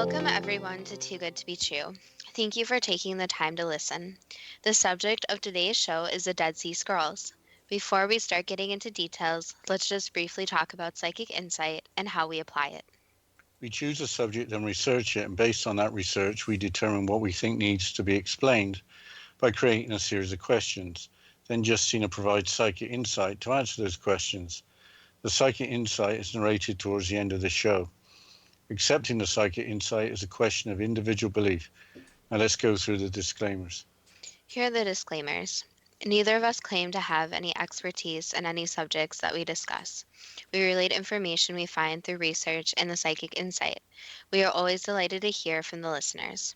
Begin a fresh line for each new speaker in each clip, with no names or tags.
Welcome everyone to Too Good to Be True. Thank you for taking the time to listen. The subject of today's show is the Dead Sea Scrolls. Before we start getting into details, let's just briefly talk about psychic insight and how we apply it.
We choose a subject and research it, and based on that research, we determine what we think needs to be explained by creating a series of questions. Then Justina provides psychic insight to answer those questions. The psychic insight is narrated towards the end of the show. Accepting the psychic insight is a question of individual belief. Now let's go through the disclaimers.
Here are the disclaimers. Neither of us claim to have any expertise in any subjects that we discuss. We relate information we find through research and the psychic insight. We are always delighted to hear from the listeners.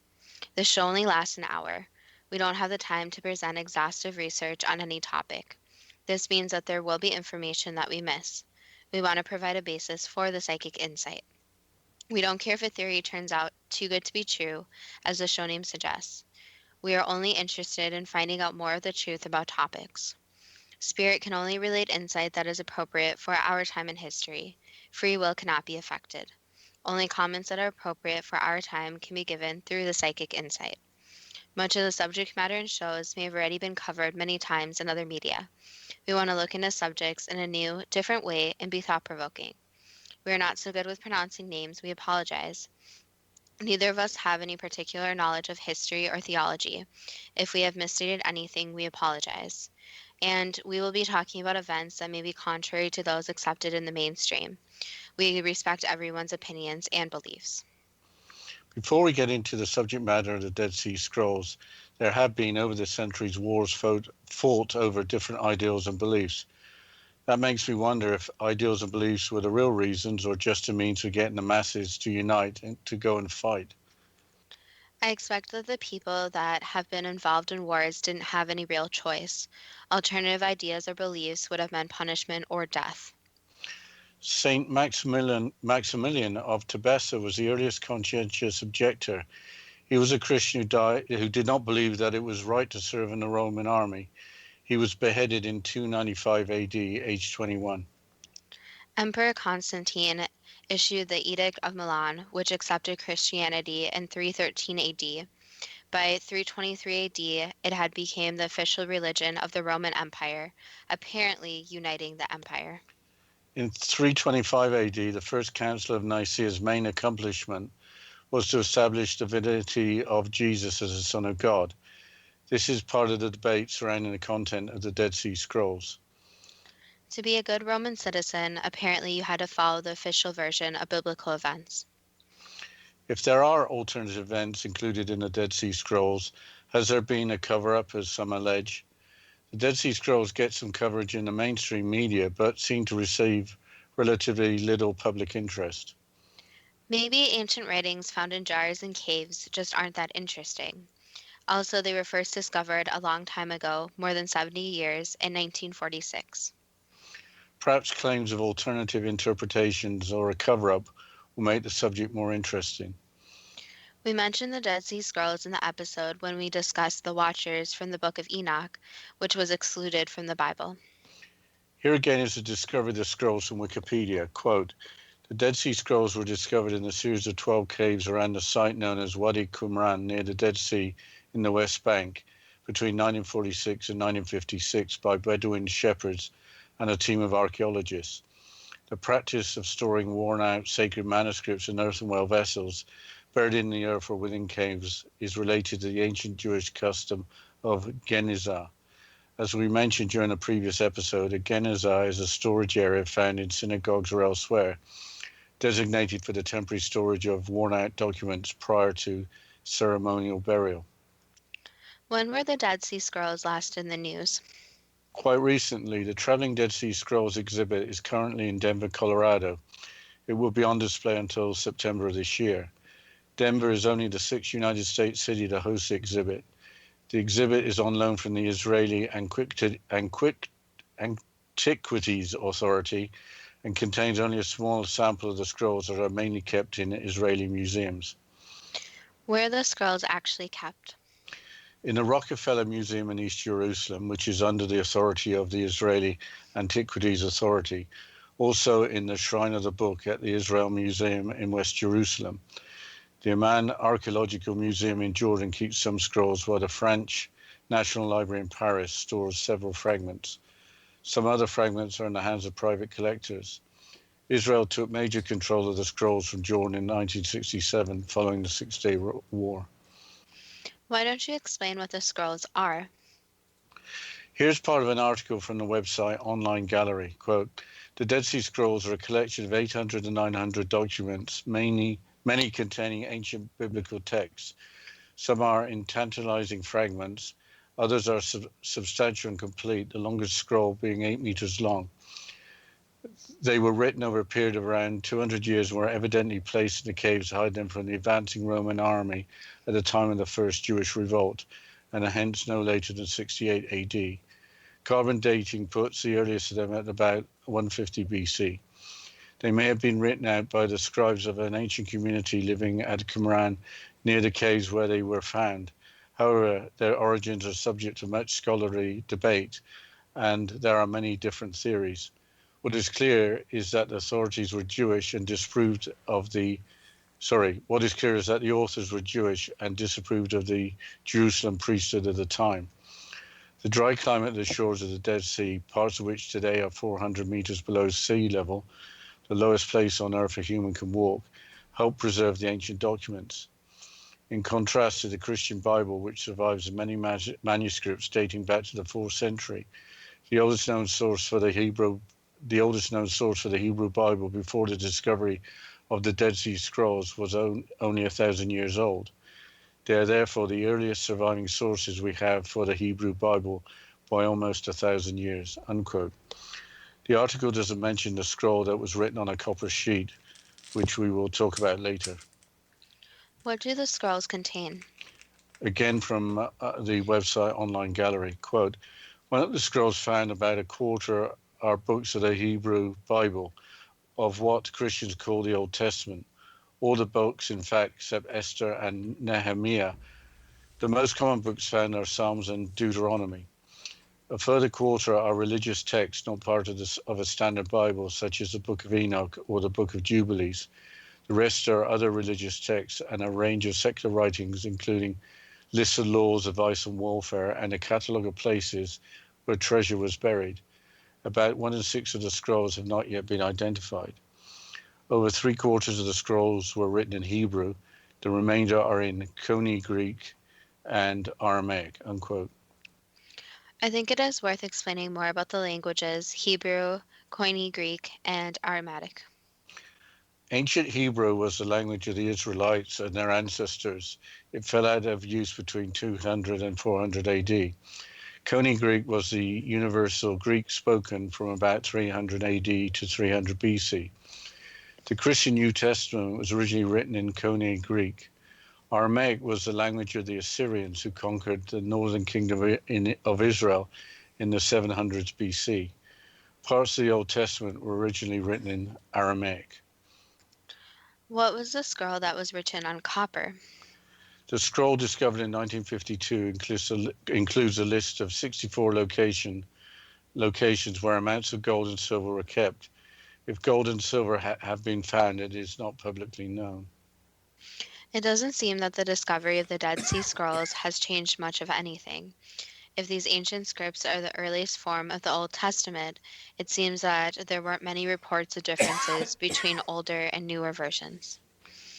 The show only lasts an hour. We don't have the time to present exhaustive research on any topic. This means that there will be information that we miss. We want to provide a basis for the psychic insight. We don't care if a theory turns out too good to be true, as the show name suggests. We are only interested in finding out more of the truth about topics. Spirit can only relate insight that is appropriate for our time in history. Free will cannot be affected. Only comments that are appropriate for our time can be given through the psychic insight. Much of the subject matter in shows may have already been covered many times in other media. We want to look into subjects in a new, different way and be thought-provoking. We are not so good with pronouncing names, we apologize. Neither of us have any particular knowledge of history or theology. If we have misstated anything, we apologize. And we will be talking about events that may be contrary to those accepted in the mainstream. We respect everyone's opinions and beliefs.
Before we get into the subject matter of the Dead Sea Scrolls, there have been over the centuries wars fought over different ideals and beliefs. That makes me wonder if ideals and beliefs were the real reasons or just a means of getting the masses to unite and to go and fight.
I expect that the people that have been involved in wars didn't have any real choice. Alternative ideas or beliefs would have meant punishment or death.
Saint Maximilian of Tebessa was the earliest conscientious objector. He was a Christian who did not believe that it was right to serve in the Roman army. He was beheaded in 295 AD, age 21.
Emperor Constantine issued the Edict of Milan, which accepted Christianity in 313 AD. By 323 AD, it had become the official religion of the Roman Empire, apparently uniting the empire.
In 325 AD, the First Council of Nicaea's main accomplishment was to establish the divinity of Jesus as the Son of God. This is part of the debate surrounding the content of the Dead Sea Scrolls.
To be a good Roman citizen, apparently you had to follow the official version of biblical events.
If there are alternative events included in the Dead Sea Scrolls, has there been a cover-up, as some allege? The Dead Sea Scrolls get some coverage in the mainstream media, but seem to receive relatively little public interest.
Maybe ancient writings found in jars and caves just aren't that interesting. Also, they were first discovered a long time ago, more than 70 years, in 1946.
Perhaps claims of alternative interpretations or a cover-up will make the subject more interesting.
We mentioned the Dead Sea Scrolls in the episode when we discussed the Watchers from the Book of Enoch, which was excluded from the Bible.
Here again is a discovery of the scrolls from Wikipedia. Quote, the Dead Sea Scrolls were discovered in a series of 12 caves around the site known as Wadi Qumran near the Dead Sea in the West Bank between 1946 and 1956 by Bedouin shepherds and a team of archaeologists. The practice of storing worn-out sacred manuscripts in earthenware vessels buried in the earth or within caves is related to the ancient Jewish custom of genizah. As we mentioned during a previous episode, a genizah is a storage area found in synagogues or elsewhere, designated for the temporary storage of worn-out documents prior to ceremonial burial.
When were the Dead Sea Scrolls last in the news?
Quite recently, the Traveling Dead Sea Scrolls exhibit is currently in Denver, Colorado. It will be on display until September of this year. Denver is only the 6th United States city to host the exhibit. The exhibit is on loan from the Israeli Antiquities Authority and contains only a small sample of the scrolls that are mainly kept in Israeli museums.
Where are the scrolls actually kept?
In the Rockefeller Museum in East Jerusalem, which is under the authority of the Israeli Antiquities Authority, also in the Shrine of the Book at the Israel Museum in West Jerusalem. The Amman Archaeological Museum in Jordan keeps some scrolls, while the French National Library in Paris stores several fragments. Some other fragments are in the hands of private collectors. Israel took major control of the scrolls from Jordan in 1967 following the Six-Day War.
Why don't you explain what the scrolls are?
Here's part of an article from the website Online Gallery. Quote, the Dead Sea Scrolls are a collection of 800 and 900 documents, many containing ancient biblical texts. Some are in tantalizing fragments, others are substantial and complete, the longest scroll being 8 meters long. They were written over a period of around 200 years and were evidently placed in the caves to hide them from the advancing Roman army at the time of the First Jewish Revolt, and are hence no later than 68 AD. Carbon dating puts the earliest of them at about 150 BC. They may have been written out by the scribes of an ancient community living at Qumran near the caves where they were found. However, their origins are subject to much scholarly debate, and there are many different theories. What is clear is that the authorities were Jewish and disapproved of the what is clear is that the authors were Jewish and disapproved of the Jerusalem priesthood at the time. The dry climate of the shores of the Dead Sea, parts of which today are 400 meters below sea level, the lowest place on earth a human can walk, helped preserve the ancient documents. In contrast to the Christian Bible, which survives in many manuscripts dating back to the 4th century, the oldest known source for the Hebrew Bible before the discovery of the Dead Sea Scrolls was only 1,000 years old. They are therefore the earliest surviving sources we have for the Hebrew Bible by almost 1,000 years, unquote. The article doesn't mention the scroll that was written on a copper sheet, which we will talk about later.
What do the scrolls contain?
Again from the website Online Gallery, quote, one of the scrolls found, about a quarter, are books of the Hebrew Bible, of what Christians call the Old Testament. All the books, in fact, except Esther and Nehemiah. The most common books found are Psalms and Deuteronomy. A further quarter are religious texts not part of a standard Bible, such as the Book of Enoch or the Book of Jubilees. The rest are other religious texts and a range of secular writings, including lists of laws, advice on warfare, and a catalogue of places where treasure was buried. About 1 in 6 of the scrolls have not yet been identified. Over 3/4 of the scrolls were written in Hebrew. The remainder are in Koine Greek and Aramaic, unquote.
I think it is worth explaining more about the languages Hebrew, Koine Greek, and Aramaic.
Ancient Hebrew was the language of the Israelites and their ancestors. It fell out of use between 200 and 400 AD. Koine Greek was the universal Greek spoken from about 300 AD to 300 BC. The Christian New Testament was originally written in Koine Greek. Aramaic was the language of the Assyrians who conquered the northern kingdom of Israel in the 700s BC. Parts of the Old Testament were originally written in Aramaic.
What was the scroll that was written on copper?
The scroll discovered in 1952 includes a list of 64 locations where amounts of gold and silver were kept. If gold and silver have been found, it is not publicly known.
It doesn't seem that the discovery of the Dead Sea Scrolls has changed much of anything. If these ancient scripts are the earliest form of the Old Testament, it seems that there weren't many reports of differences between older and newer versions.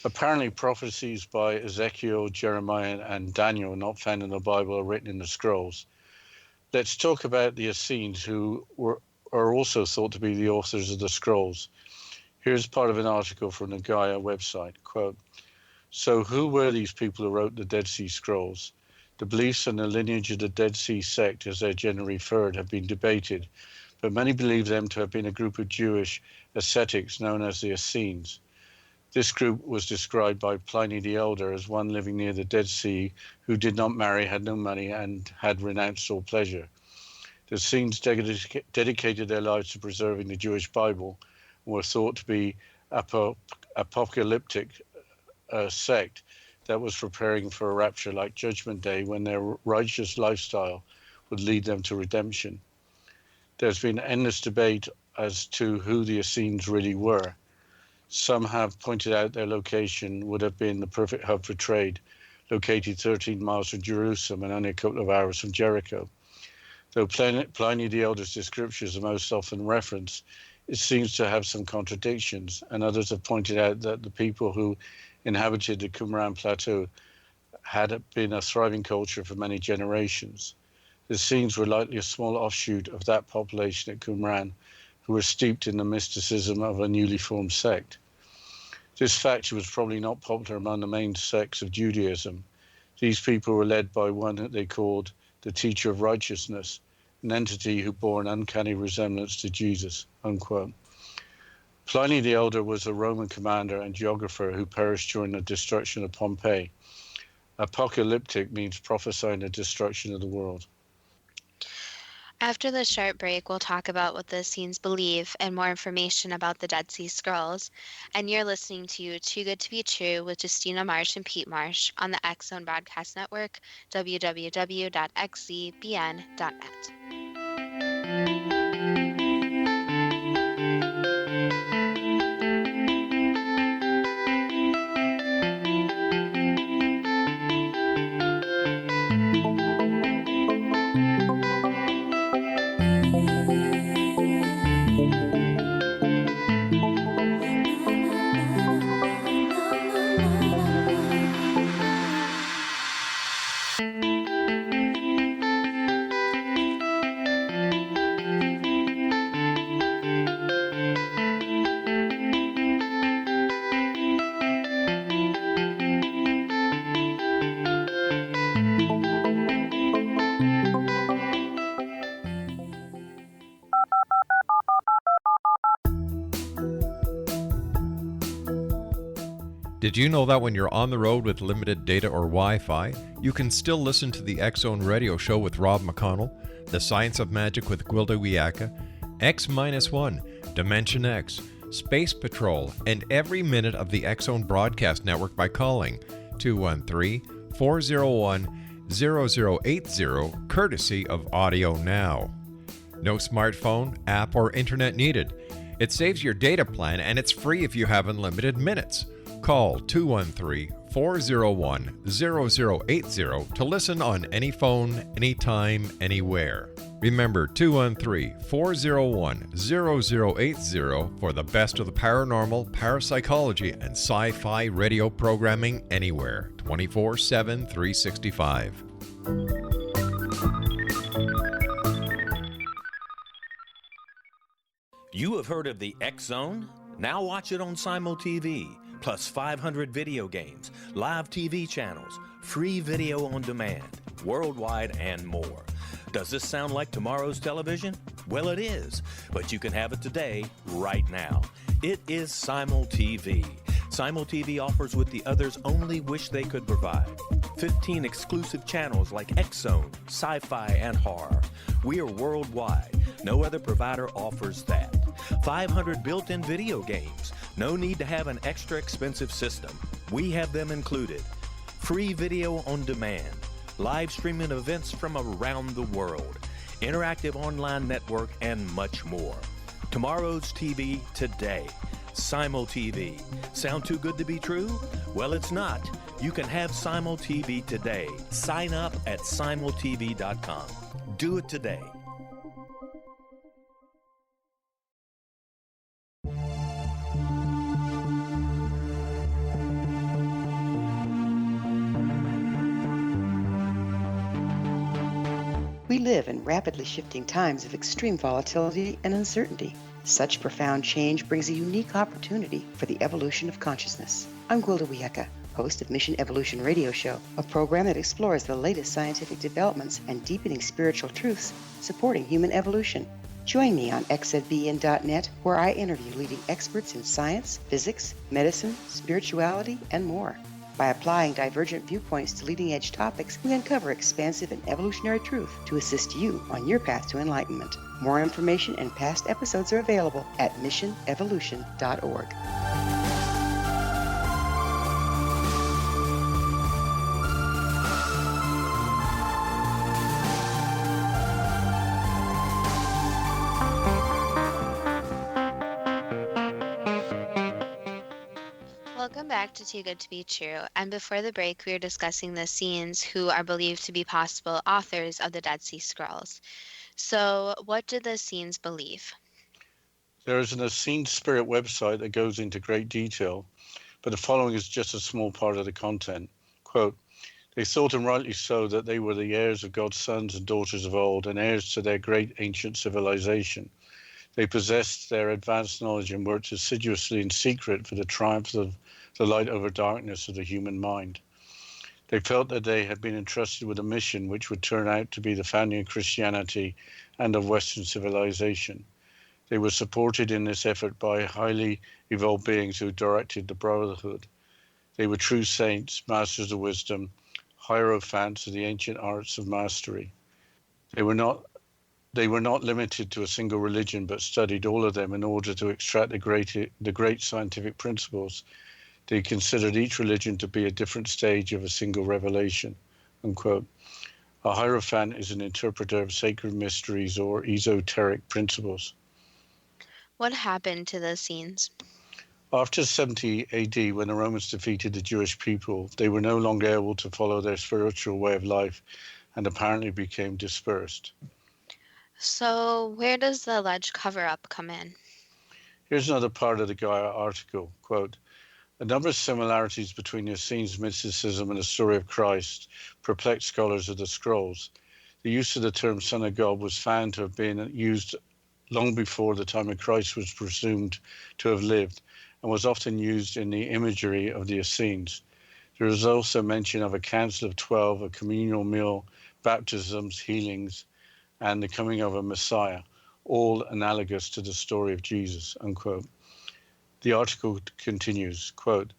Apparently, prophecies by Ezekiel, Jeremiah, and Daniel not found in the Bible are written in the scrolls. Let's talk about the Essenes, who are also thought to be the authors of the scrolls. Here's part of an article from the Gaia website, quote, so who were these people who wrote the Dead Sea Scrolls? The beliefs and the lineage of the Dead Sea sect, as they're generally referred, have been debated, but many believe them to have been a group of Jewish ascetics known as the Essenes. This group was described by Pliny the Elder as one living near the Dead Sea who did not marry, had no money, and had renounced all pleasure. The Essenes dedicated their lives to preserving the Jewish Bible and were thought to be apocalyptic sect that was preparing for a rapture like Judgment Day, when their righteous lifestyle would lead them to redemption. There's been endless debate as to who the Essenes really were. Some have pointed out their location would have been the perfect hub for trade, located 13 miles from Jerusalem and only a couple of hours from Jericho. Though Pliny the Elder's descriptions are most often referenced, it seems to have some contradictions, and others have pointed out that the people who inhabited the Qumran plateau had been a thriving culture for many generations. The scenes were likely a small offshoot of that population at Qumran, who were steeped in the mysticism of a newly formed sect. This faction was probably not popular among the main sects of Judaism. These people were led by one that they called the teacher of righteousness, an entity who bore an uncanny resemblance to Jesus, unquote. Pliny the Elder was a Roman commander and geographer who perished during the destruction of Pompeii. Apocalyptic means prophesying the destruction of the world.
After this short break, we'll talk about what the Essenes believe and more information about the Dead Sea Scrolls. And you're listening to Too Good to Be True with Justina Marsh and Pete Marsh on the X Zone Broadcast Network, www.xzbn.net.
Did you know that when you're on the road with limited data or Wi-Fi, you can still listen to the X Zone Radio Show with Rob McConnell, The Science of Magic with Gwilda Wiyaka, X-1, Dimension X, Space Patrol, and every minute of the X Zone Broadcast Network by calling 213-401-0080, courtesy of Audio Now. No smartphone, app, or internet needed. It saves your data plan and it's free if you have unlimited minutes. Call 213-401-0080 to listen on any phone, anytime, anywhere. Remember 213-401-0080 for the best of the paranormal, parapsychology, and sci-fi radio programming anywhere, 24/7, 365.
You have heard of the X Zone? Now watch it on Simul TV. Plus 500 video games, live TV channels, free video on demand, worldwide, and more. Does this sound like tomorrow's television? Well, it is, but you can have it today, right now. It is Simul TV. Simul TV offers what the others only wish they could provide. 15 exclusive channels like X Zone, sci-fi, and horror. We are worldwide. No other provider offers that. 500 built-in video games. No need to have an extra expensive system. We have them included. Free video on demand. Live streaming events from around the world. Interactive online network and much more. Tomorrow's TV today. Simul TV. Sound too good to be true? Well, it's not. You can have Simul TV today. Sign up at simultv.com. Do it today.
We live in rapidly shifting times of extreme volatility and uncertainty. Such profound change brings a unique opportunity for the evolution of consciousness. I'm Gwilda Wiyaka, host of Mission Evolution Radio Show, a program that explores the latest scientific developments and deepening spiritual truths supporting human evolution. Join me on xzbn.net, where I interview leading experts in science, physics, medicine, spirituality, and more. By applying divergent viewpoints to leading-edge topics, we uncover expansive and evolutionary truth to assist you on your path to enlightenment. More information and past episodes are available at missionevolution.org.
Welcome back to Too Good to Be True. And before the break, we were discussing the Essenes, who are believed to be possible authors of the Dead Sea Scrolls. So, what did the Essenes believe?
There is an Essene Spirit website that goes into great detail, but the following is just a small part of the content. Quote, they thought, and rightly so, that they were the heirs of God's sons and daughters of old and heirs to their great ancient civilization. They possessed their advanced knowledge and worked assiduously in secret for the triumph of the light over darkness of the human mind. They felt that they had been entrusted with a mission which would turn out to be the founding of Christianity and of Western civilization. They were supported in this effort by highly evolved beings who directed the brotherhood. They were true saints, masters of wisdom, hierophants of the ancient arts of mastery. They were not limited to a single religion, but studied all of them in order to extract the great scientific principles. They considered each religion to be a different stage of a single revelation. Unquote. A hierophant is an interpreter of sacred mysteries or esoteric principles.
What happened to the Essenes?
After 70 AD, when the Romans defeated the Jewish people, they were no longer able to follow their spiritual way of life and apparently became dispersed.
So, where does the alleged cover-up come in?
Here's another part of the Gaia article. Quote, a number of similarities between the Essenes' mysticism and the story of Christ perplexed scholars of the scrolls. The use of the term Son of God was found to have been used long before the time of Christ was presumed to have lived, and was often used in the imagery of the Essenes. There is also mention of a council of 12, a communal meal, baptisms, healings, and the coming of a Messiah, all analogous to the story of Jesus, unquote. The article continues, quote,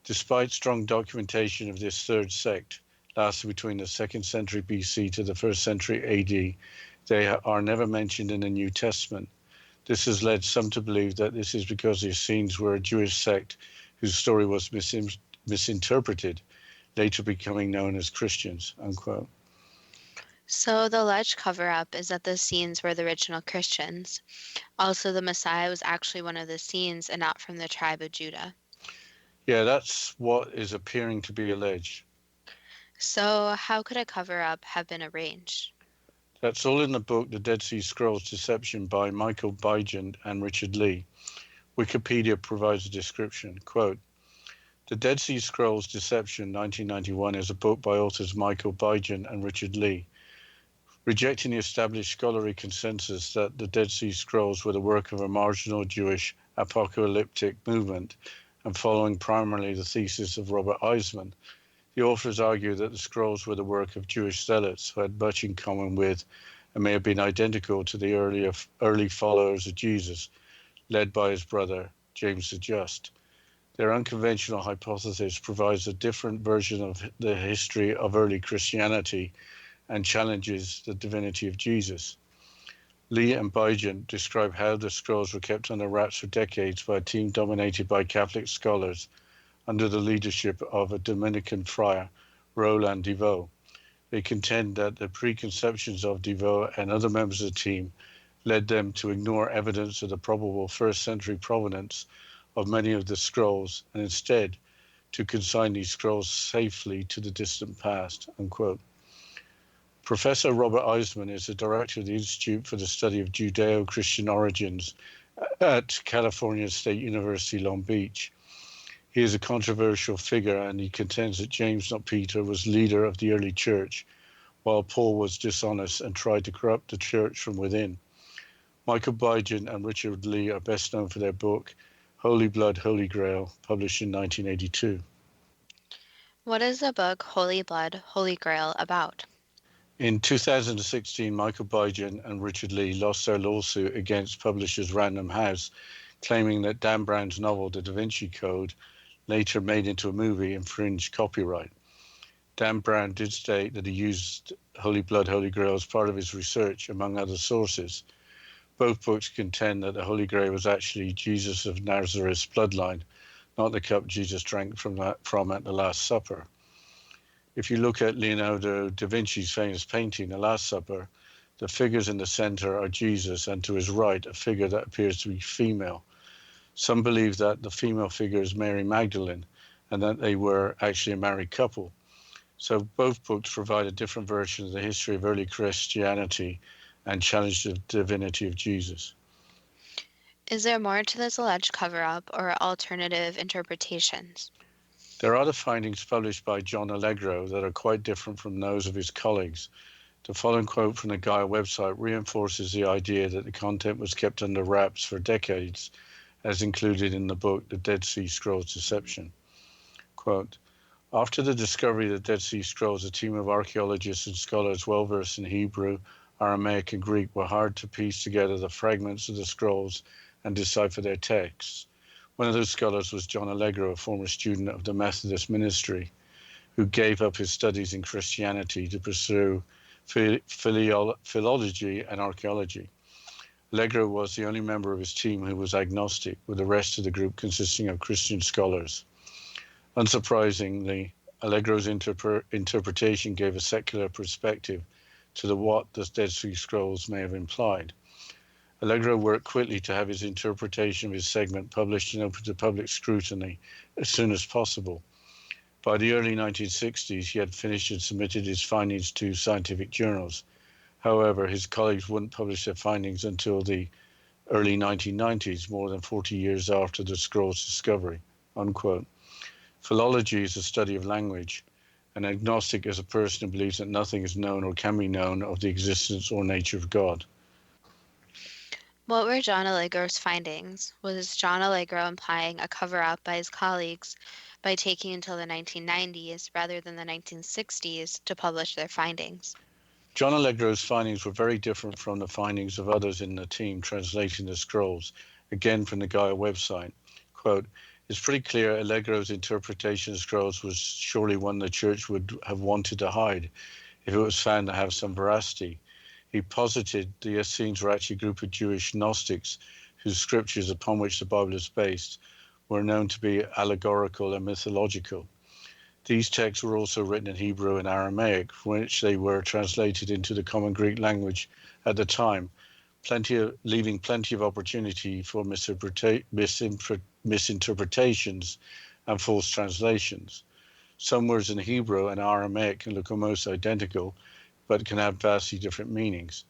despite strong documentation of this third sect, lasted between the 2nd century BC to the 1st century AD, they are never mentioned in the New Testament. This has led some to believe that this is because the Essenes were a Jewish sect whose story was misinterpreted, later becoming known as Christians, unquote.
So, the alleged cover-up is that the Essenes were the original Christians. Also, the Messiah was actually one of the Essenes and not from the tribe of Judah.
Yeah, that's what is appearing to be alleged.
So, how could a cover-up have been arranged?
That's all in the book, The Dead Sea Scrolls Deception by Michael Bygent and Richard Lee. Wikipedia provides a description. Quote, The Dead Sea Scrolls Deception, 1991, is a book by authors Michael Bygent and Richard Lee. Rejecting the established scholarly consensus that the Dead Sea Scrolls were the work of a marginal Jewish apocalyptic movement and following primarily the thesis of Robert Eisman, the authors argue that the scrolls were the work of Jewish zealots who had much in common with and may have been identical to the early followers of Jesus, led by his brother, James the Just. Their unconventional hypothesis provides a different version of the history of early Christianity and challenges the divinity of Jesus. Lee and Bygent describe how the scrolls were kept under wraps for decades by a team dominated by Catholic scholars under the leadership of a Dominican friar, Roland Deveau. They contend that the preconceptions of Deveau and other members of the team led them to ignore evidence of the probable 1st century provenance of many of the scrolls and instead to consign these scrolls safely to the distant past, unquote. Professor Robert Eisman is the director of the Institute for the Study of Judeo-Christian Origins at California State University, Long Beach. He is a controversial figure and he contends that James, not Peter, was leader of the early church, while Paul was dishonest and tried to corrupt the church from within. Michael Bygent and Richard Lee are best known for their book, Holy Blood, Holy Grail, published in 1982.
What is the book Holy Blood, Holy Grail about?
In 2016, Michael Bygent and Richard Lee lost their lawsuit against publishers Random House, claiming that Dan Brown's novel, The Da Vinci Code, later made into a movie, infringed copyright. Dan Brown did state that he used Holy Blood, Holy Grail as part of his research, among other sources. Both books contend that the Holy Grail was actually Jesus of Nazareth's bloodline, not the cup Jesus drank from at the Last Supper. If you look at Leonardo da Vinci's famous painting, The Last Supper, the figures in the center are Jesus, and to his right, a figure that appears to be female. Some believe that the female figure is Mary Magdalene, and that they were actually a married couple. So both books provide a different version of the history of early Christianity and challenge the divinity of Jesus.
Is there more to this alleged cover-up or alternative interpretations?
There are other findings published by John Allegro that are quite different from those of his colleagues. The following quote from the Gaia website reinforces the idea that the content was kept under wraps for decades, as included in the book The Dead Sea Scrolls Deception. Quote, after the discovery of the Dead Sea Scrolls, a team of archaeologists and scholars well versed in Hebrew, Aramaic, and Greek were hard to piece together the fragments of the scrolls and decipher their texts. One of those scholars was John Allegro, a former student of the Methodist ministry, who gave up his studies in Christianity to pursue philology and archaeology. Allegro was the only member of his team who was agnostic, with the rest of the group consisting of Christian scholars. Unsurprisingly, Allegro's interpretation gave a secular perspective to what the Dead Sea Scrolls may have implied. Allegro worked quickly to have his interpretation of his segment published and open to public scrutiny as soon as possible. By the early 1960s, he had finished and submitted his findings to scientific journals. However, his colleagues wouldn't publish their findings until the early 1990s, more than 40 years after the scroll's discovery, unquote. Philology is a study of language. An agnostic is a person who believes that nothing is known or can be known of the existence or nature of God.
What were John Allegro's findings? Was John Allegro implying a cover-up by his colleagues by taking until the 1990s rather than the 1960s to publish their findings?
John Allegro's findings were very different from the findings of others in the team translating the scrolls, again from the Gaia website. Quote, it's pretty clear Allegro's interpretation of scrolls was surely one the church would have wanted to hide if it was found to have some veracity. He posited the Essenes were actually a group of Jewish Gnostics whose scriptures upon which the Bible is based were known to be allegorical and mythological. These texts were also written in Hebrew and Aramaic, from which they were translated into the common Greek language at the time, leaving plenty of opportunity for misinterpretations and false translations. Some words in Hebrew and Aramaic can look almost identical, but can have vastly different meanings.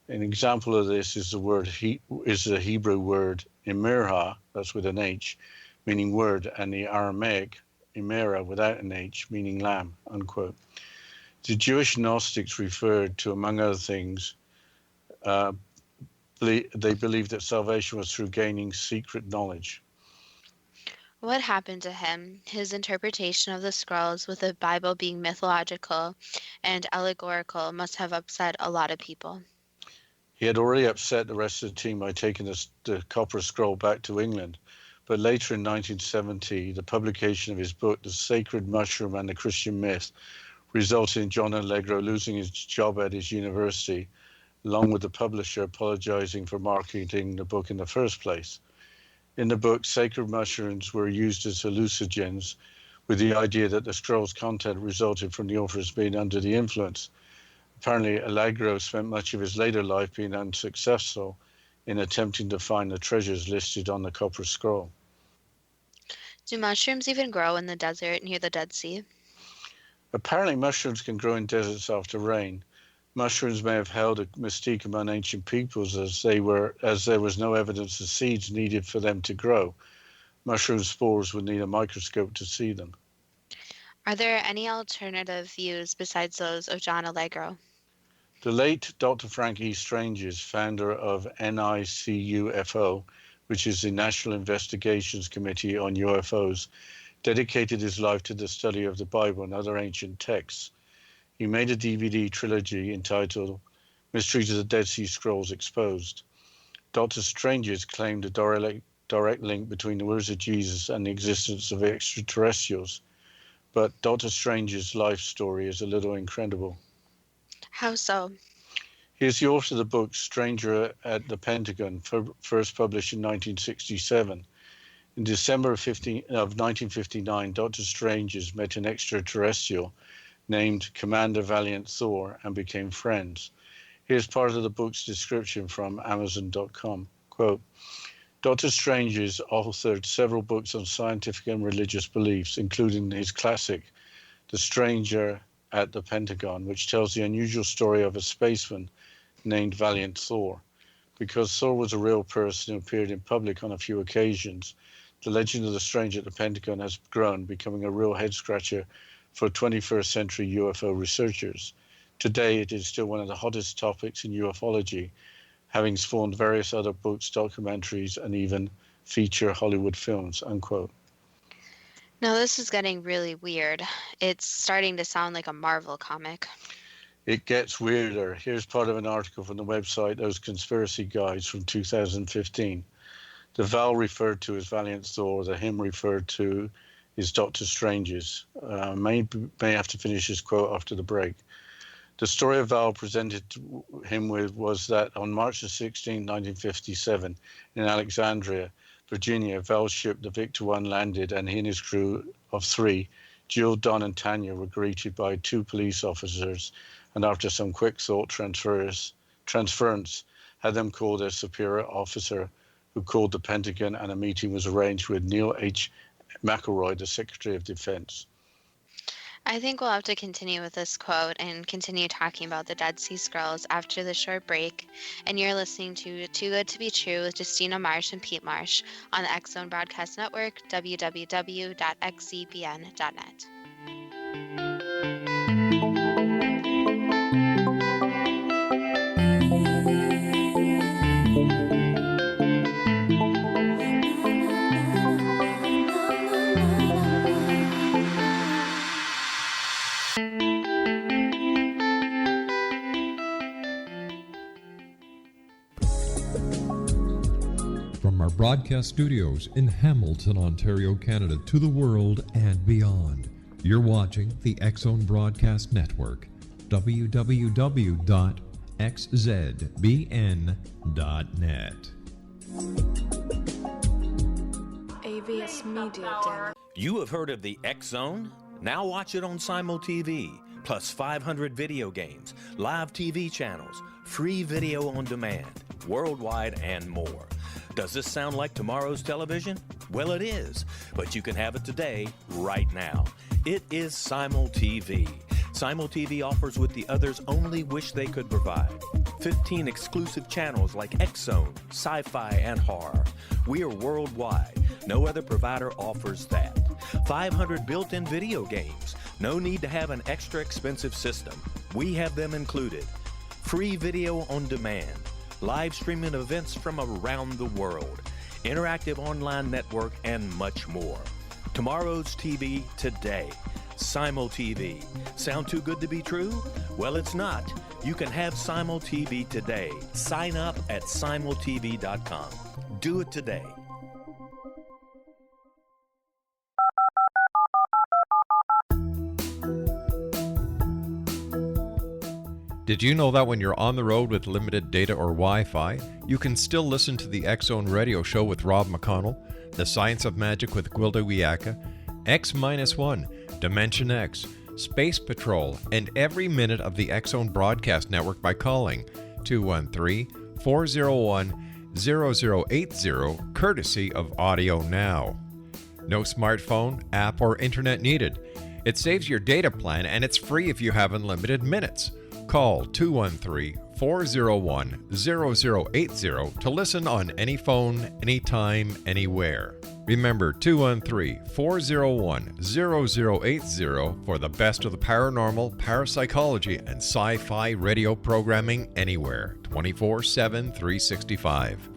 An example of this is the Hebrew word imirha, that's with an H, meaning word, and the Aramaic imera without an H, meaning lamb, unquote. The Jewish Gnostics referred to, among other things, they believed that salvation was through gaining secret knowledge.
What happened to him? His interpretation of the scrolls, with the Bible being mythological and allegorical, must have upset a lot of people.
He had already upset the rest of the team by taking the copper scroll back to England, but later in 1970, the publication of his book, The Sacred Mushroom and the Christian Myth, resulted in John Allegro losing his job at his university, along with the publisher apologizing for marketing the book in the first place. In the book, sacred mushrooms were used as hallucinogens, with the idea that the scroll's content resulted from the authors being under the influence. Apparently, Allegro spent much of his later life being unsuccessful in attempting to find the treasures listed on the copper scroll.
Do mushrooms even grow in the desert near the Dead Sea?
Apparently, mushrooms can grow in deserts after rain. Mushrooms may have held a mystique among ancient peoples as there was no evidence of seeds needed for them to grow. Mushroom spores would need a microscope to see them.
Are there any alternative views besides those of John Allegro?
The late Dr. Frank E. Stranges, founder of NICUFO, which is the National Investigations Committee on UFOs, dedicated his life to the study of the Bible and other ancient texts. He made a DVD trilogy entitled Mysteries of the Dead Sea Scrolls Exposed. Dr. Stranges claimed a direct link between the words of Jesus and the existence of extraterrestrials, but Dr. Strange's life story is a little incredible.
How so?
He is the author of the book Stranger at the Pentagon, first published in 1967. In December of 1959, Dr. Stranges met an extraterrestrial named Commander Valiant Thor and became friends. Here's part of the book's description from Amazon.com. Quote, Dr. Strange has authored several books on scientific and religious beliefs, including his classic, The Stranger at the Pentagon, which tells the unusual story of a spaceman named Valiant Thor. Because Thor was a real person who appeared in public on a few occasions, the legend of the Stranger at the Pentagon has grown, becoming a real head-scratcher for 21st century UFO researchers. Today, it is still one of the hottest topics in ufology, having spawned various other books, documentaries, and even feature Hollywood films, unquote.
Now, this is getting really weird. It's starting to sound like a Marvel comic.
It gets weirder. Here's part of an article from the website Those Conspiracy Guides from 2015. The Val referred to as Valiant Thor, the him referred to is Doctor Strange's. May have to finish his quote after the break. The story of Val presented him with was that on March 16, 1957, in Alexandria, Virginia, Val's ship, the Victor I, landed, and he and his crew of 3, Jill, Don, and Tanya, were greeted by 2 police officers, and after some quick thought transference, had them call their superior officer, who called the Pentagon, and a meeting was arranged with Neil H. McElroy, the Secretary of Defense.
I think we'll have to continue with this quote and continue talking about the Dead Sea Scrolls after the short break. And you're listening to Too Good to Be True with Justina Marsh and Pete Marsh on the X Zone Broadcast Network, www.xzbn.net.
From our broadcast studios in Hamilton, Ontario, Canada, to the world and beyond, you're watching the X Zone Broadcast Network, www.xzbn.net.
AVS Media.
You have heard of the X Zone? Now watch it on SimulTV, plus 500 video games, live TV channels, free video on demand, worldwide, and more. Does this sound like tomorrow's television? Well, it is, but you can have it today, right now. It is SimulTV. SimulTV offers what the others only wish they could provide. 15 exclusive channels like X-Zone, Sci-Fi, and Horror. We are worldwide. No other provider offers that. 500 built-in video games. No need to have an extra expensive system. We have them included. Free video on demand. Live streaming events from around the world, interactive online network, and much more. Tomorrow's TV today. SimulTV. Sound too good to be true? Well, it's not. You can have SimulTV today. Sign up at simultv.com. Do it today.
Did you know that when you're on the road with limited data or Wi-Fi, you can still listen to the X Zone Radio Show with Rob McConnell, The Science of Magic with Gwilda Wiyaka, X-1, Dimension X, Space Patrol, and every minute of the X Zone Broadcast Network by calling 213-401-0080, courtesy of Audio Now. No smartphone, app, or internet needed. It saves your data plan and it's free if you have unlimited minutes. Call 213-401-0080 to listen on any phone, anytime, anywhere. Remember 213-401-0080 for the best of the paranormal, parapsychology, and sci-fi radio programming anywhere, 24/7, 365.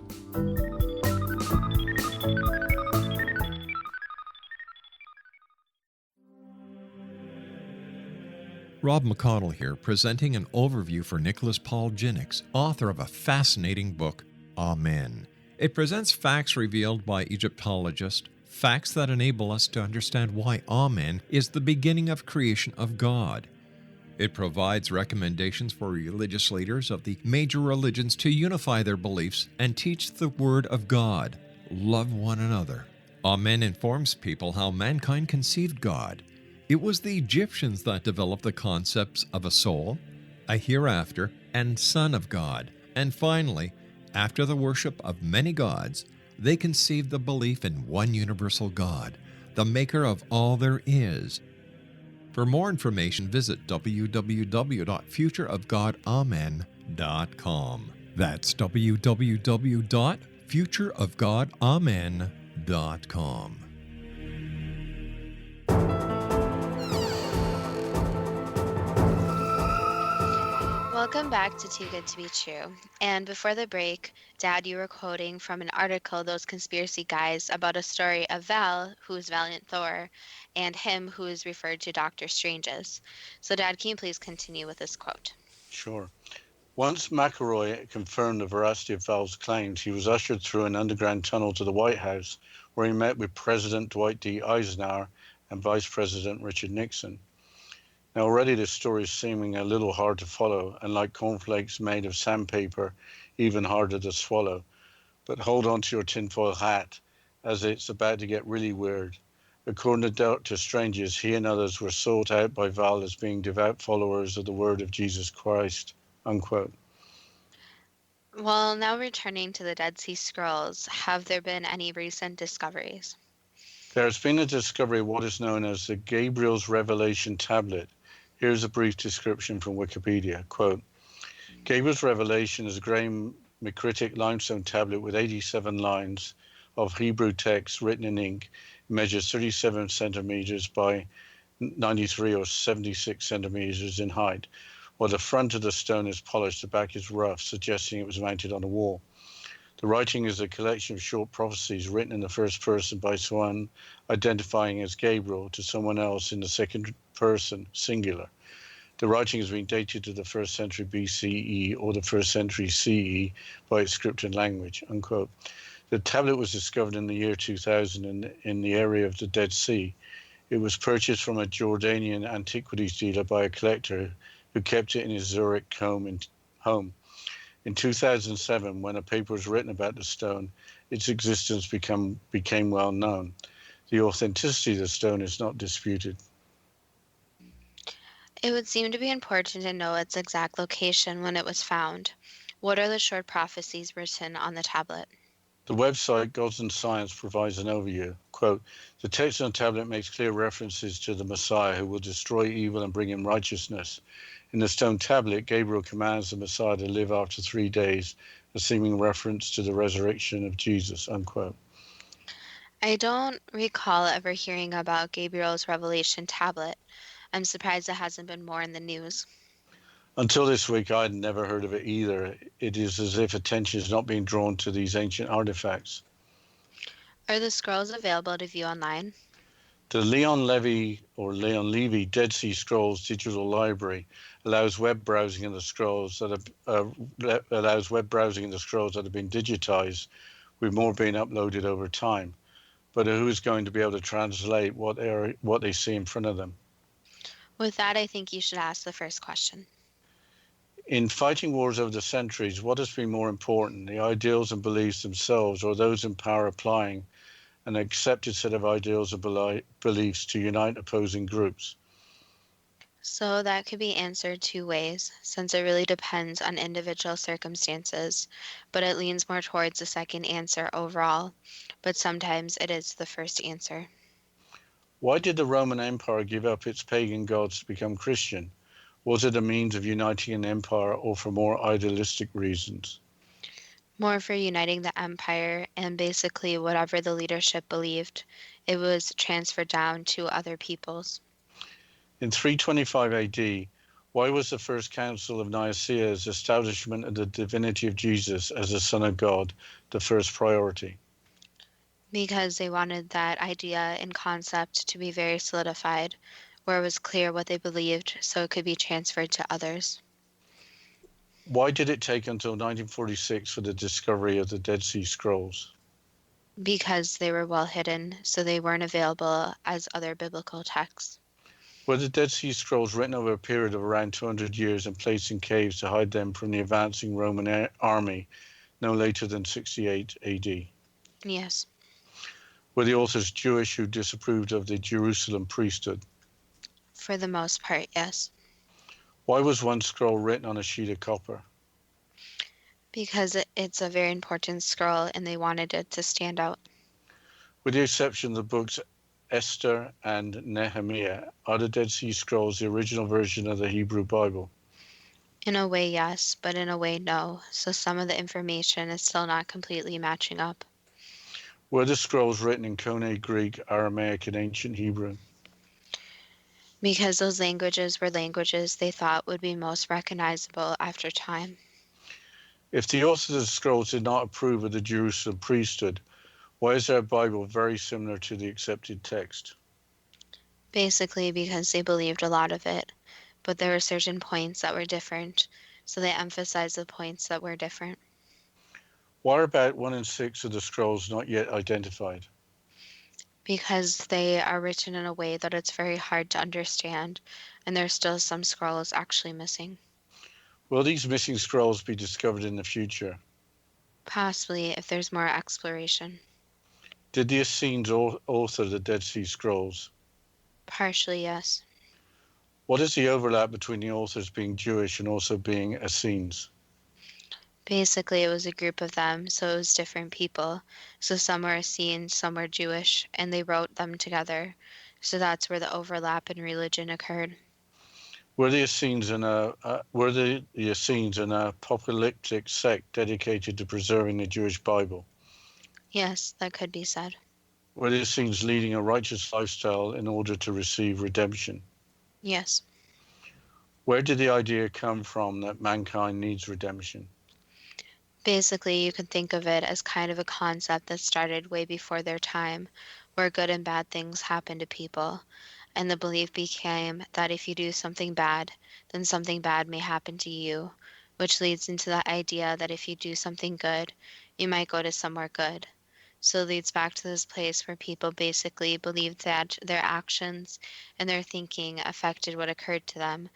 Rob McConnell here, presenting an overview for Nicholas Paul Jennings, author of a fascinating book, Amen. It presents facts revealed by Egyptologists, facts that enable us to understand why Amen is the beginning of creation of God. It provides recommendations for religious leaders of the major religions to unify their beliefs and teach the Word of God. Love one another. Amen informs people how mankind conceived God. It was the Egyptians that developed the concepts of a soul, a hereafter, and Son of God. And finally, after the worship of many gods, They conceived the belief in one universal God, the maker of all there is. For more information, visit www.futureofgodamen.com. That's www.futureofgodamen.com.
Welcome back to Too Good to Be True. And before the break, Dad, you were quoting from an article, those conspiracy guys, about a story of Val, who's Valiant Thor, and him, who is referred to Doctor Strange as. So, Dad, can you please continue with this quote?
Sure. Once McElroy confirmed the veracity of Val's claims, he was ushered through an underground tunnel to the White House, where he met with President Dwight D. Eisenhower and Vice President Richard Nixon. Now, already this story is seeming a little hard to follow, and like cornflakes made of sandpaper, even harder to swallow. But hold on to your tinfoil hat, as it's about to get really weird. According to Dr. Stranges, he and others were sought out by Val as being devout followers of the word of Jesus Christ, unquote.
Well, now returning to the Dead Sea Scrolls, have there been any recent discoveries?
There has been a discovery of what is known as the Gabriel's Revelation Tablet. Here's a brief description from Wikipedia. Quote, Gabriel's Revelation is a granitic limestone tablet with 87 lines of Hebrew text written in ink. It measures 37 centimeters by 93 or 76 centimeters in height. While the front of the stone is polished, the back is rough, suggesting it was mounted on a wall. The writing is a collection of short prophecies written in the first person by someone identifying as Gabriel to someone else in the second person, singular. The writing has been dated to the 1st century BCE or the 1st century CE by its script and language, unquote. The tablet was discovered in the year 2000 in the area of the Dead Sea. It was purchased from a Jordanian antiquities dealer by a collector who kept it in his Zurich home. In 2007, when a paper was written about the stone, its existence became well known. The authenticity of the stone is not disputed.
It would seem to be important to know its exact location when it was found. What are the short prophecies written on the tablet?
The website Gods and Science provides an overview. Quote, the text on the tablet makes clear references to the Messiah who will destroy evil and bring in righteousness. In the stone tablet, Gabriel commands the Messiah to live after 3 days, a seeming reference to the resurrection of Jesus, unquote.
I don't recall ever hearing about Gabriel's Revelation tablet. I'm surprised it hasn't been more in the news.
Until this week, I had never heard of it either. It is as if attention is not being drawn to these ancient artifacts.
Are the scrolls available to view online?
The Leon Levy Dead Sea Scrolls Digital Library allows web browsing in the scrolls that have been digitized, with more being uploaded over time. But who is going to be able to translate what they see in front of them?
With that, I think you should ask the first question.
In fighting wars over the centuries, what has been more important, the ideals and beliefs themselves, or those in power applying an accepted set of ideals and beliefs to unite opposing groups?
So that could be answered two ways, since it really depends on individual circumstances, but it leans more towards the second answer overall, but sometimes it is the first answer.
Why did the Roman Empire give up its pagan gods to become Christian? Was it a means of uniting an empire or for more idealistic reasons?
More for uniting the empire, and basically whatever the leadership believed, it was transferred down to other peoples.
In 325 AD, why was the First Council of Nicaea's establishment of the divinity of Jesus as the Son of God the first priority?
Because they wanted that idea and concept to be very solidified, where it was clear what they believed so it could be transferred to others.
Why did it take until 1946 for the discovery of the Dead Sea Scrolls?
Because they were well hidden, so they weren't available as other biblical texts.
Were the Dead Sea Scrolls written over a period of around 200 years and placed in caves to hide them from the advancing Roman army no later than 68 AD?
Yes.
Were the authors Jewish who disapproved of the Jerusalem priesthood?
For the most part, yes.
Why was one scroll written on a sheet of copper?
Because it's a very important scroll and they wanted it to stand out.
With the exception of the books Esther and Nehemiah, are the Dead Sea Scrolls the original version of the Hebrew Bible?
In a way, yes, but in a way, no. So some of the information is still not completely matching up.
Were the scrolls written in Koine Greek, Aramaic, and ancient Hebrew?
Because those languages were languages they thought would be most recognizable after time.
If the authors of the scrolls did not approve of the Jerusalem priesthood, why is their Bible very similar to the accepted text?
Basically, because they believed a lot of it, but there were certain points that were different, so they emphasized the points that were different.
Why are about 1 in 6 of the scrolls not yet identified?
Because they are written in a way that it's very hard to understand, and there's still some scrolls actually missing.
Will these missing scrolls be discovered in the future?
Possibly, if there's more exploration.
Did the Essenes author the Dead Sea Scrolls?
Partially, yes.
What is the overlap between the authors being Jewish and also being Essenes?
Basically, it was a group of them, so it was different people. So some were Essenes, some were Jewish, and they wrote them together. So that's where the overlap in religion occurred.
Were the Essenes an apocalyptic sect dedicated to preserving the Jewish Bible?
Yes, that could be said.
Were the Essenes leading a righteous lifestyle in order to receive redemption?
Yes.
Where did the idea come from that mankind needs redemption?
Basically, you could think of it as kind of a concept that started way before their time, where good and bad things happen to people. And the belief became that if you do something bad, then something bad may happen to you, which leads into the idea that if you do something good, you might go to somewhere good. So it leads back to this place where people basically believed that their actions and their thinking affected what occurred to them,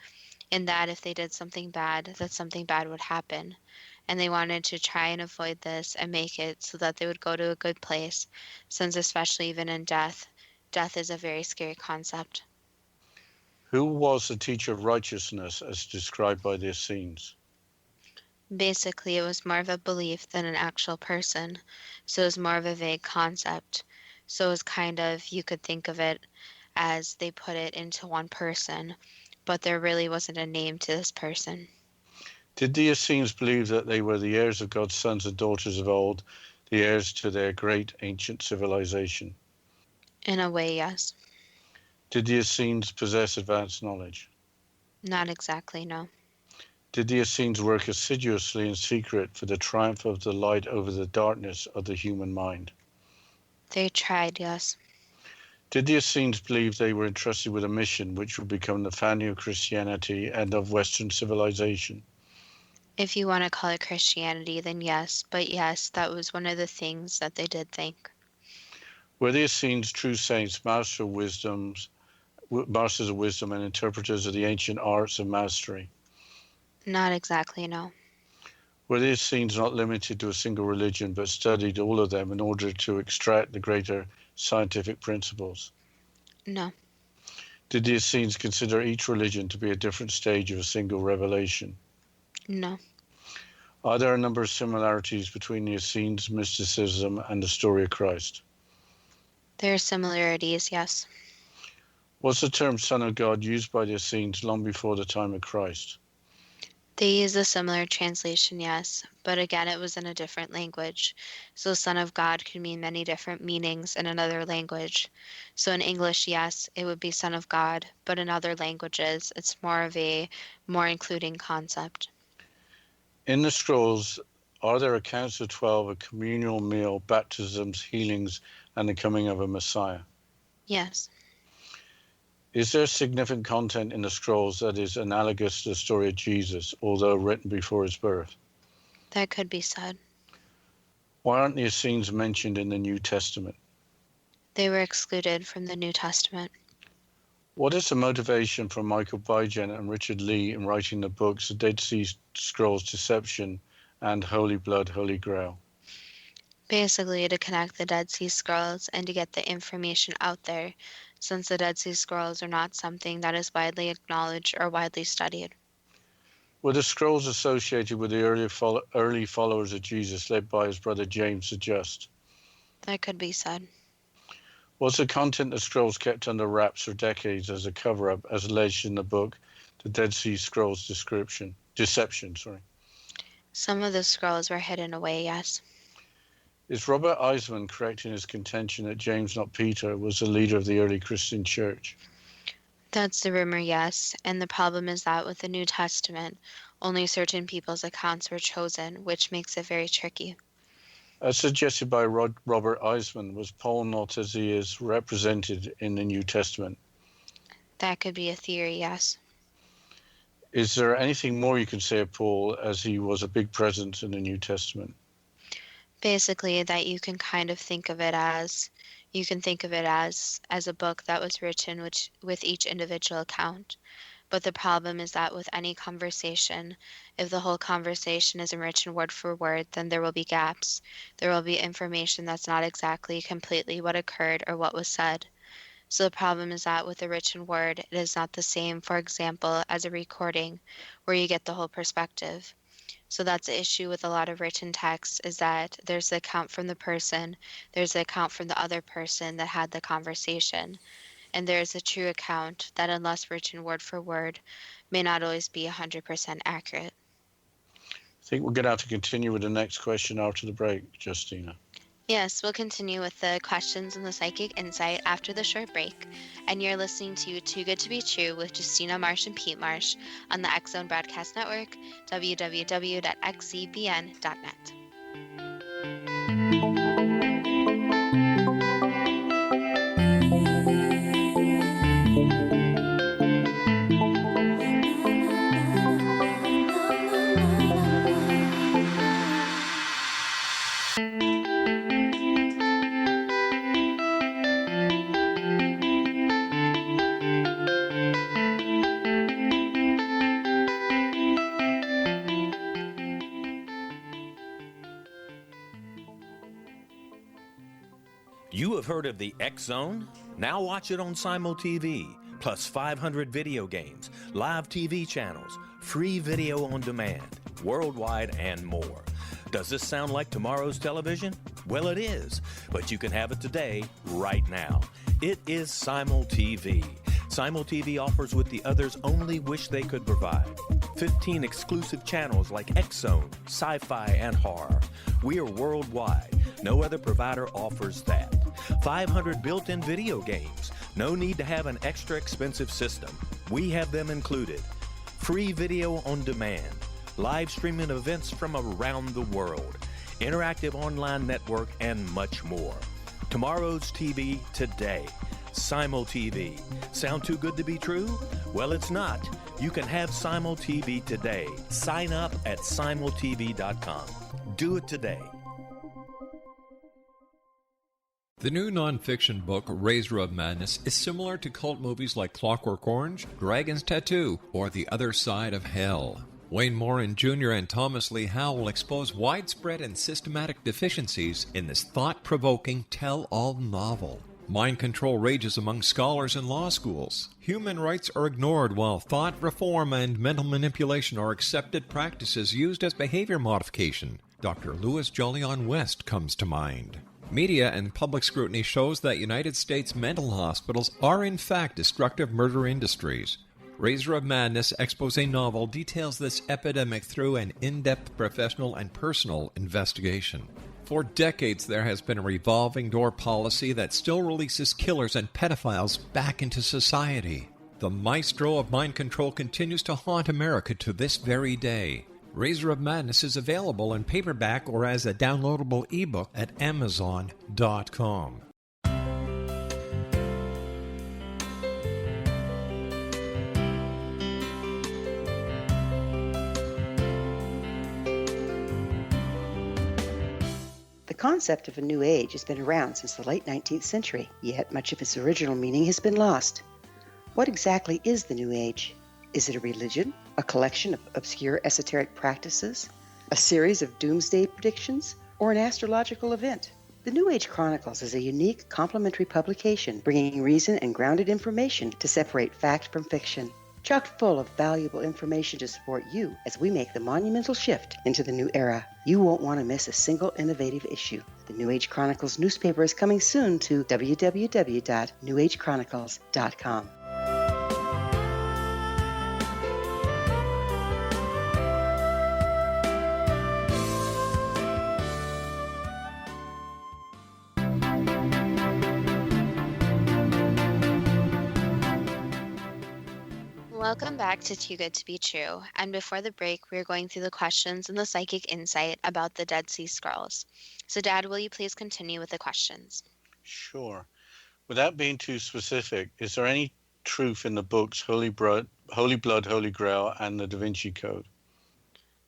and that if they did something bad, that something bad would happen. And they wanted to try and avoid this and make it so that they would go to a good place, since especially even in death, death is a very scary concept.
Who was the teacher of righteousness as described by the Essenes?
Basically, it was more of a belief than an actual person, so it was more of a vague concept. So it was kind of, you could think of it as they put it into one person, but there really wasn't a name to this person.
Did the Essenes believe that they were the heirs of God's sons and daughters of old, the heirs to their great ancient civilization?
In a way, yes.
Did the Essenes possess advanced knowledge?
Not exactly, no.
Did the Essenes work assiduously in secret for the triumph of the light over the darkness of the human mind?
They tried, yes.
Did the Essenes believe they were entrusted with a mission which would become the founding of Christianity and of Western civilization?
If you want to call it Christianity, then yes. But yes, that was one of the things that they did think.
Were the Essenes true saints, masters of wisdom and interpreters of the ancient arts of mastery?
Not exactly, no.
Were the Essenes not limited to a single religion, but studied all of them in order to extract the greater scientific principles?
No.
Did the Essenes consider each religion to be a different stage of a single revelation?
No.
Are there a number of similarities between the Essenes' mysticism and the story of Christ?
There are similarities, yes.
Was the term Son of God used by the Essenes long before the time of Christ?
They use a similar translation, yes, but again, it was in a different language. So, Son of God could mean many different meanings in another language. So, in English, yes, it would be Son of God, but in other languages, it's more of a more including concept.
In the scrolls, are there accounts of 12 a communal meal, baptisms, healings, and the coming of a Messiah?
Yes,
Is there significant content in the scrolls that is analogous to the story of Jesus, although written before his birth?
that could be said.
Why aren't the Essenes mentioned in the New Testament?
They were excluded from the New Testament.
What is the motivation for Michael Bigen and Richard Lee in writing the books The Dead Sea Scrolls Deception and Holy Blood, Holy Grail?
Basically, to connect the Dead Sea Scrolls and to get the information out there, since the Dead Sea Scrolls are not something that is widely acknowledged or widely studied.
Were the scrolls associated with the early followers of Jesus led by his brother James suggest?
That could be said.
Was the content of scrolls kept under wraps for decades as a cover-up, as alleged in the book, The Dead Sea Scrolls Deception?
Some of the scrolls were hidden away, yes.
Is Robert Eisman correct in his contention that James, not Peter, was the leader of the early Christian church?
That's the rumor, yes. And the problem is that with the New Testament, only certain people's accounts were chosen, which makes it very tricky.
As suggested by Robert Eisman, was Paul not as he is represented in the New Testament?
That could be a theory, yes.
Is there anything more you can say of Paul as he was a big presence in the New Testament?
Basically, that you can kind of think of it as, as a book that was written with each individual account. But the problem is that with any conversation, if the whole conversation isn't written word for word, then there will be gaps. There will be information that's not exactly completely what occurred or what was said. So the problem is that with a written word, it is not the same, for example, as a recording, where you get the whole perspective. So that's the issue with a lot of written texts, is that there's the account from the person, there's the account from the other person that had the conversation. And there is a true account that, unless written word for word, may not always be 100% accurate.
I think we're going to have to continue with the next question after the break, Justina.
Yes, we'll continue with the questions and the psychic insight after the short break. And you're listening to Too Good to Be True with Justina Marsh and Pete Marsh on the X Zone Broadcast Network, www.xzbn.net.
You have heard of the X Zone? Now watch it on SimulTV, plus 500 video games, live TV channels, free video on demand, worldwide, and more. Does this sound like tomorrow's television? Well, it is, but you can have it today, right now. It is SimulTV. SimulTV offers what the others only wish they could provide. 15 exclusive channels like X Zone, sci-fi, and horror. We are worldwide. No other provider offers that. 500 built-in video games. No need to have an extra expensive system. We have them included. Free video on demand. Live streaming events from around the world. Interactive online network, and much more. Tomorrow's TV today. SimulTV. Sound too good to be true? Well, it's not. You can have SimulTV today. Sign up at simultv.com. Do it today.
The new nonfiction book, Razor of Madness, is similar to cult movies like Clockwork Orange, Dragon's Tattoo, or The Other Side of Hell. Wayne Morin Jr. and Thomas Lee Howe will expose widespread and systematic deficiencies in this thought-provoking tell-all novel. Mind control rages among scholars in law schools. Human rights are ignored while thought reform and mental manipulation are accepted practices used as behavior modification. Dr. Louis Jolyon West comes to mind. Media and public scrutiny shows that United States mental hospitals are in fact destructive murder industries. Razor of Madness expose novel details this epidemic through an in-depth professional and personal investigation. For decades, there has been a revolving door policy that still releases killers and pedophiles back into society. The maestro of mind control continues to haunt America to this very day. Razor of Madness is available in paperback or as a downloadable ebook at Amazon.com.
The concept of a new age has been around since the late 19th century, yet much of its original meaning has been lost. What exactly is the new age? Is it a religion, a collection of obscure esoteric practices, a series of doomsday predictions, or an astrological event? The New Age Chronicles is a unique complementary publication bringing reason and grounded information to separate fact from fiction. chock full of valuable information to support you as we make the monumental shift into the new era. You won't want to miss a single innovative issue. The New Age Chronicles newspaper is coming soon to www.newagechronicles.com.
Welcome back to Too Good to Be True. And before the break, we were going through the questions and the psychic insight about the Dead Sea Scrolls. So, Dad, will you please continue with the questions?
Sure. Without being too specific, is there any truth in the books Holy Blood, Holy Grail, and the Da Vinci Code?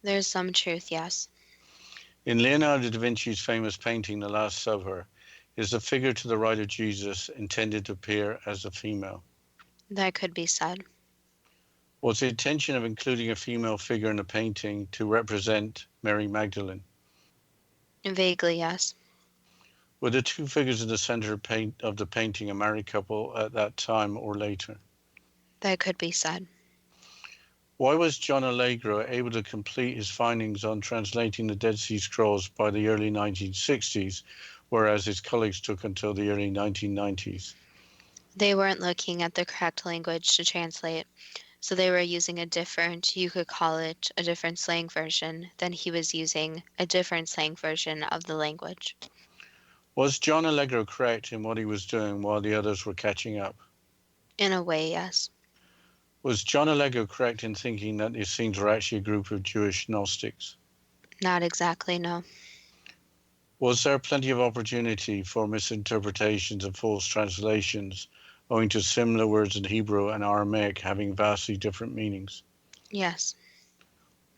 There's some truth, yes.
In Leonardo da Vinci's famous painting, The Last Supper, is the figure to the right of Jesus intended to appear as a female?
That could be said.
Was the intention of including a female figure in the painting to represent Mary Magdalene?
Vaguely, yes.
Were the two figures in the center of the painting a married couple at that time or later?
That could be said.
Why was John Allegro able to complete his findings on translating the Dead Sea Scrolls by the early 1960s, whereas his colleagues took until the early 1990s?
They weren't looking at the correct language to translate, so they were using a different, you could call it a different slang version than he was using a different slang version of the language.
Was John Allegro correct in what he was doing while the others were catching up?
In a way, yes.
Was John Allegro correct in thinking that the Essenes were actually a group of Jewish Gnostics?
Not exactly, no.
Was there plenty of opportunity for misinterpretations and false translations, owing to similar words in Hebrew and Aramaic having vastly different meanings?
Yes.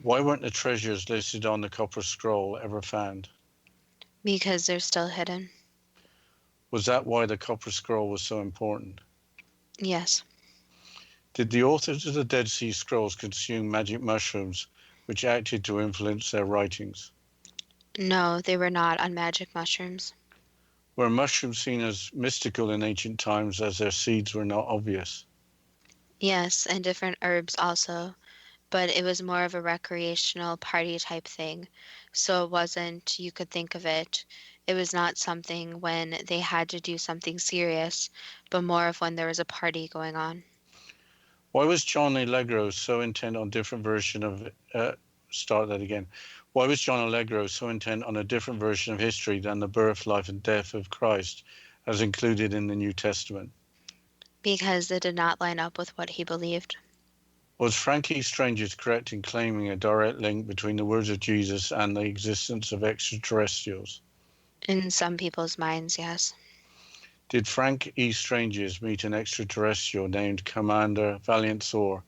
Why weren't the treasures listed on the copper scroll ever found?
Because they're still hidden.
Was that why the copper scroll was so important?
Yes.
Did the authors of the Dead Sea Scrolls consume magic mushrooms which acted to influence their writings?
No, they were not on magic mushrooms.
Were mushrooms seen as mystical in ancient times as their seeds were not obvious?
Yes, and different herbs also, but it was more of a recreational party type thing. So it wasn't, you could think of it, it was not something when they had to do something serious, but more of when there was a party going on.
Why was John Allegro so intent on different version of Why was John Allegro so intent on a different version of history than the birth, life, and death of Christ, as included in the New Testament?
Because it did not line up with what he believed.
Was Frankie Strange's correct in claiming a direct link between the words of Jesus and the existence of extraterrestrials?
In some people's minds, yes.
Did Frank E. Stranges meet an extraterrestrial named Commander Valiant Thor,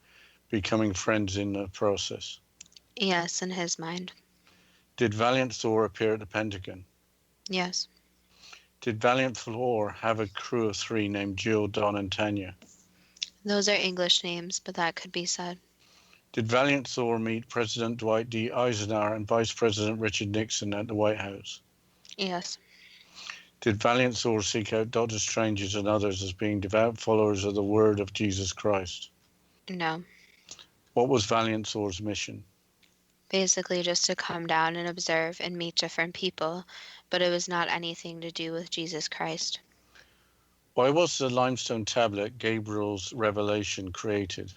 becoming friends in the process?
Yes, in his mind.
Did Valiant Thor appear at the Pentagon?
Yes.
Did Valiant Thor have a crew of 3 named Jill, Don, and Tanya?
Those are English names, but that could be said.
Did Valiant Thor meet President Dwight D. Eisenhower and Vice President Richard Nixon at the White House?
Yes.
Did Valiant Thor seek out Doctor Stranges and others as being devout followers of the word of Jesus Christ?
No.
What was Valiant Thor's mission?
Basically just to come down and observe and meet different people, but it was not anything to do with Jesus Christ.
Why was the limestone tablet Gabriel's revelation created?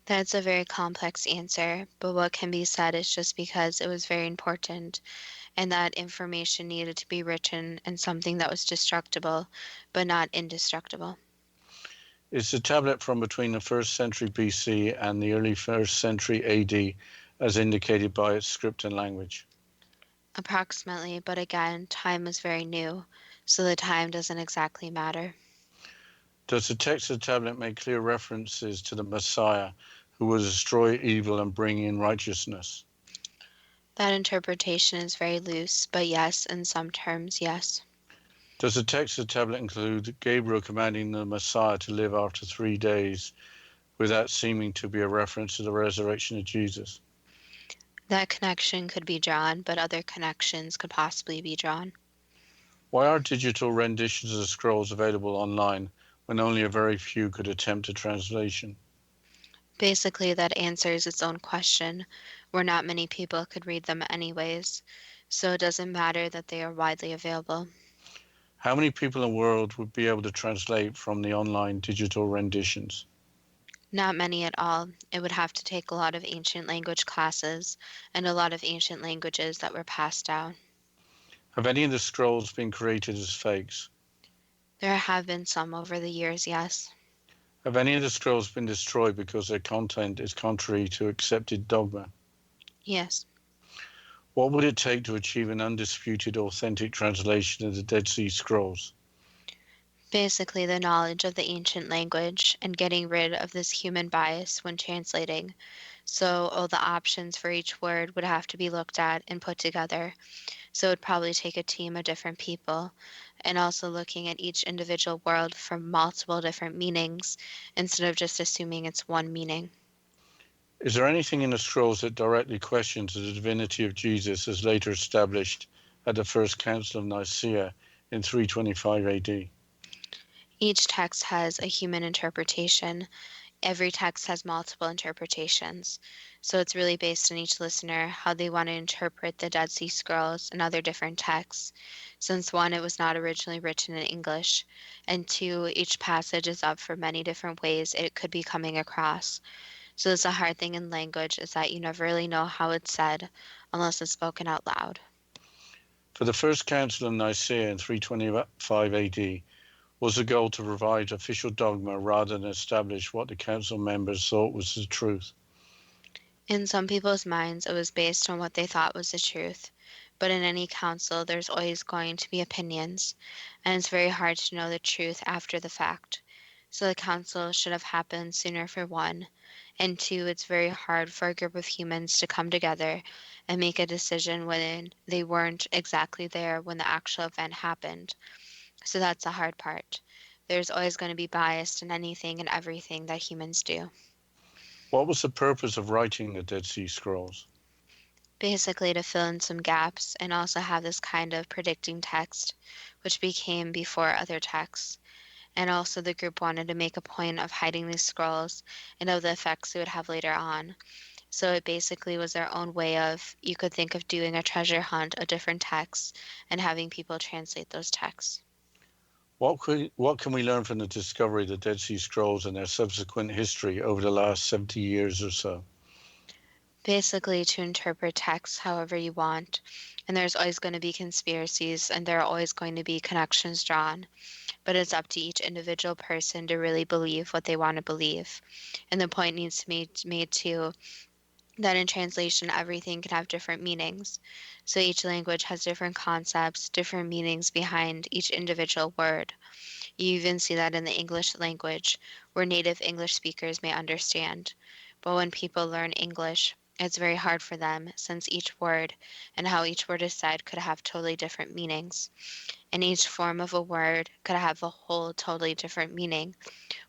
That's a very complex answer, but what can be said is just because it was very important and that information needed to be written in something that was destructible, but not indestructible.
Is the tablet from between the 1st century BC and the early 1st century AD, as indicated by its script and language?
Approximately, but again, time is very new, so the time doesn't exactly matter.
Does the text of the tablet make clear references to the Messiah, who will destroy evil and bring in righteousness?
That interpretation is very loose, but yes, in some terms, yes.
Does the text of the tablet include Gabriel commanding the Messiah to live after 3 days, without seeming to be a reference to the resurrection of Jesus?
That connection could be drawn, but other connections could possibly be drawn.
Why are digital renditions of the scrolls available online when only a very few could attempt a translation?
Basically, that answers its own question, where not many people could read them anyways, so it doesn't matter that they are widely available.
How many people in the world would be able to translate from the online digital renditions?
Not many at all. It would have to take a lot of ancient language classes and a lot of ancient languages that were passed down.
Have any of the scrolls been created as fakes?
There have been some over the years, yes.
Have any of the scrolls been destroyed because their content is contrary to accepted dogma?
Yes.
What would it take to achieve an undisputed, authentic translation of the Dead Sea Scrolls?
Basically, the knowledge of the ancient language and getting rid of this human bias when translating. So, all the options for each word would have to be looked at and put together. So, it would probably take a team of different people, and also looking at each individual word from multiple different meanings instead of just assuming it's one meaning.
Is there anything in the scrolls that directly questions the divinity of Jesus as later established at the First Council of Nicaea in 325 AD?
Each text has a human interpretation. Every text has multiple interpretations. So it's really based on each listener how they want to interpret the Dead Sea Scrolls and other different texts. Since one, it was not originally written in English, and two, each passage is up for many different ways it could be coming across. So it's a hard thing in language is that you never really know how it's said unless it's spoken out loud.
For the First Council of Nicaea in 325 AD, was the goal to provide official dogma rather than establish what the council members thought was the truth?
In some people's minds, it was based on what they thought was the truth. But in any council, there's always going to be opinions, and it's very hard to know the truth after the fact. So the council should have happened sooner for one, and two, it's very hard for a group of humans to come together and make a decision when they weren't exactly there when the actual event happened. So that's the hard part. There's always going to be bias in anything and everything that humans do.
What was the purpose of writing the Dead Sea Scrolls?
Basically to fill in some gaps and also have this kind of predicting text, which became before other texts. And also the group wanted to make a point of hiding these scrolls and of the effects they would have later on. So it basically was their own way of, you could think of doing a treasure hunt of different texts and having people translate those texts.
What can we learn from the discovery of the Dead Sea Scrolls and their subsequent history over the last 70 years or so?
Basically to interpret texts however you want. And there's always going to be conspiracies and there are always going to be connections drawn. But it's up to each individual person to really believe what they want to believe. And the point needs to be made too that in translation everything can have different meanings. So each language has different concepts, different meanings behind each individual word. You even see that in the English language, where native English speakers may understand. But when people learn English, it's very hard for them since each word and how each word is said could have totally different meanings. And each form of a word could have a whole totally different meaning,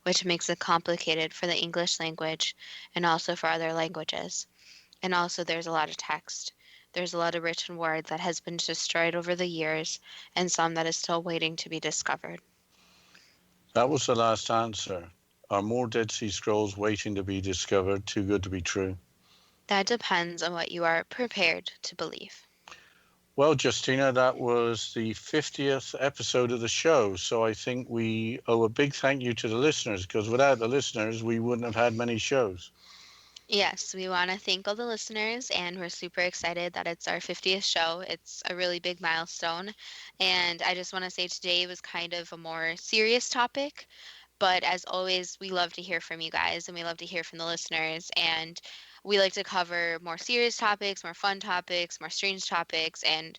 which makes it complicated for the English language and also for other languages. And also there's a lot of text. There's a lot of written word that has been destroyed over the years and some that is still waiting to be discovered.
That was the last answer. Are more Dead Sea Scrolls waiting to be discovered, too good to be true?
That depends on what you are prepared to believe.
Well, Justina, that was the 50th episode of the show. So I think we owe a big thank you to the listeners, because without the listeners, we wouldn't have had many shows.
Yes, we want to thank all the listeners, and we're super excited that it's our 50th show. It's a really big milestone. And I just want to say today was kind of a more serious topic. But as always, we love to hear from you guys and we love to hear from the listeners. And we like to cover more serious topics, more fun topics, more strange topics. And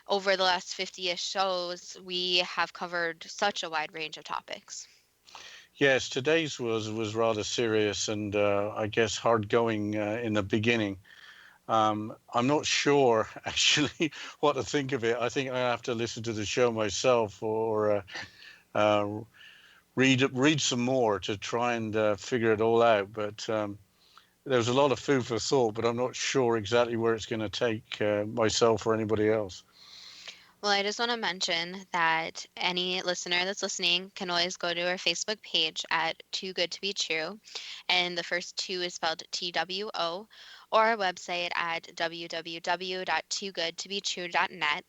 over the last 50-ish shows, we have covered such a wide range of topics.
Yes, today's was rather serious and I guess hard going in the beginning. I'm not sure actually what to think of it. I think I have to listen to the show myself or read some more to try and figure it all out. But there's a lot of food for thought, but I'm not sure exactly where it's going to take myself or anybody else.
Well, I just want to mention that any listener that's listening can always go to our Facebook page at Too Good to Be True, and the first two is spelled TWO, or our website at www.toogoodtobetrue.net.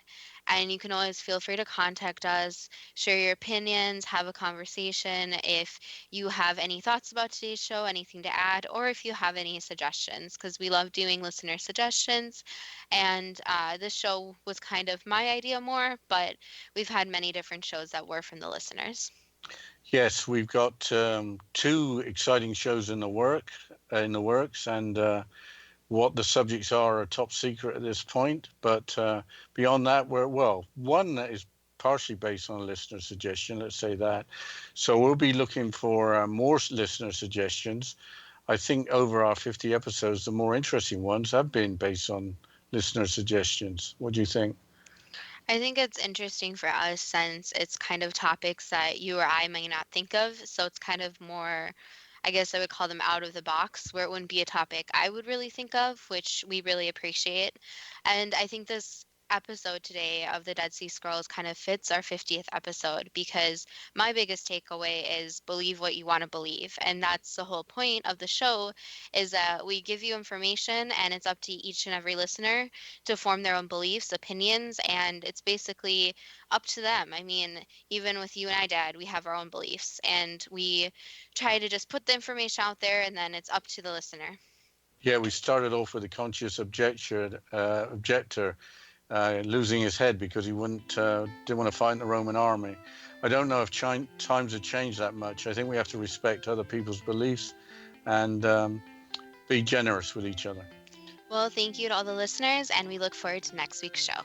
And you can always feel free to contact us, share your opinions, have a conversation if you have any thoughts about today's show, anything to add, or if you have any suggestions, because we love doing listener suggestions. And this show was kind of my idea more, but we've had many different shows that were from the listeners.
Yes, we've got two exciting shows in the works, and what the subjects are top secret at this point. But beyond that, one that is partially based on a listener suggestion, let's say that. So we'll be looking for more listener suggestions. I think over our 50 episodes, the more interesting ones have been based on listener suggestions. What do you think?
I think it's interesting for us since it's kind of topics that you or I may not think of. So it's kind of more, I guess I would call them out of the box, where it wouldn't be a topic I would really think of, which we really appreciate. And I think this episode today of the Dead Sea Scrolls kind of fits our 50th episode, because my biggest takeaway is believe what you want to believe. And that's the whole point of the show, is that we give you information and it's up to each and every listener to form their own beliefs, opinions, and it's basically up to them. I mean, even with you and I, Dad, we have our own beliefs and we try to just put the information out there, and then it's up to the listener.
Yeah, we started off with a conscious objector losing his head because he didn't want to fight in the Roman army. I don't know if times have changed that much. I think we have to respect other people's beliefs and be generous with each other.
Well, thank you to all the listeners, and we look forward to next week's show.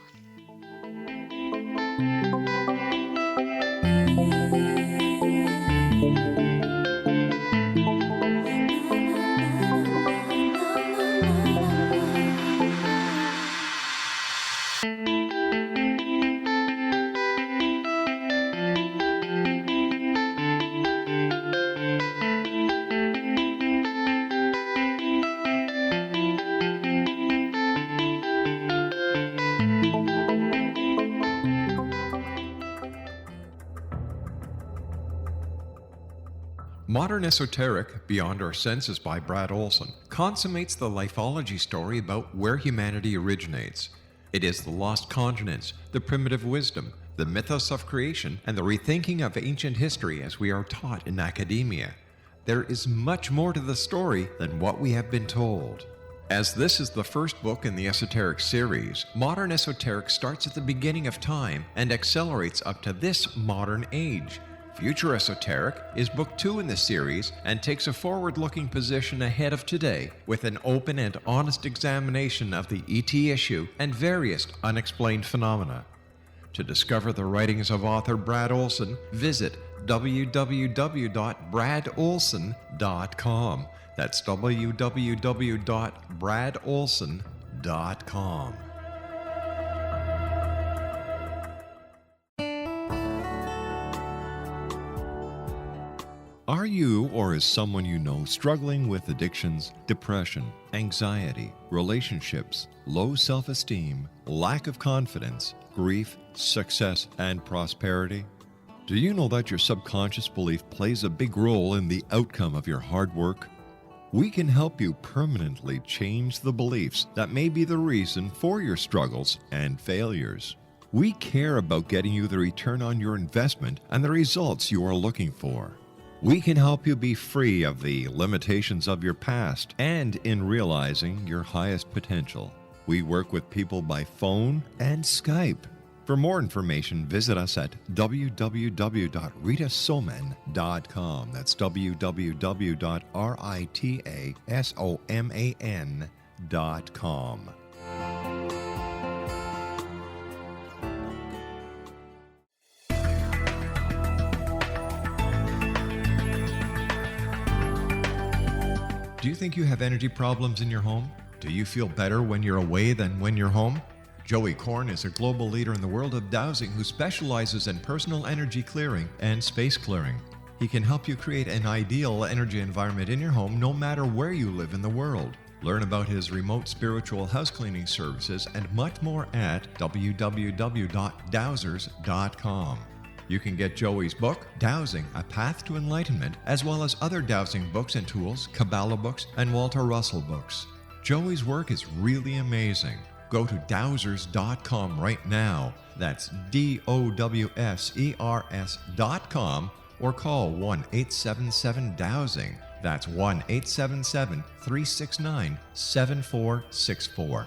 Modern Esoteric, Beyond Our Senses by Brad Olson, consummates the lifology story about where humanity originates. It is the lost continents, the primitive wisdom, the mythos of creation, and the rethinking of ancient history as we are taught in academia. There is much more to the story than what we have been told. As this is the first book in the Esoteric series, Modern Esoteric starts at the beginning of time and accelerates up to this modern age. Future Esoteric is book 2 in the series and takes a forward-looking position ahead of today with an open and honest examination of the ET issue and various unexplained phenomena. To discover the writings of author Brad Olson, visit www.bradolson.com. That's www.bradolson.com. Are you or is someone you know struggling with addictions, depression, anxiety, relationships, low self-esteem, lack of confidence, grief, success, and prosperity? Do you know that your subconscious belief plays a big role in the outcome of your hard work? We can help you permanently change the beliefs that may be the reason for your struggles and failures. We care about getting you the return on your investment and the results you are looking for. We can help you be free of the limitations of your past and in realizing your highest potential. We work with people by phone and Skype. For more information, visit us at www.ritasoman.com. That's www.ritasoman.com. Do you think you have energy problems in your home? Do you feel better when you're away than when you're home? Joey Korn is a global leader in the world of dowsing who specializes in personal energy clearing and space clearing. He can help you create an ideal energy environment in your home no matter where you live in the world. Learn about his remote spiritual house cleaning services and much more at www.dowsers.com. You can get Joey's book, Dowsing, A Path to Enlightenment, as well as other dowsing books and tools, Kabbalah books, and Walter Russell books. Joey's work is really amazing. Go to dowsers.com right now. That's DOWSERS.com or call 1-877-DOWSING. That's 1-877-369-7464.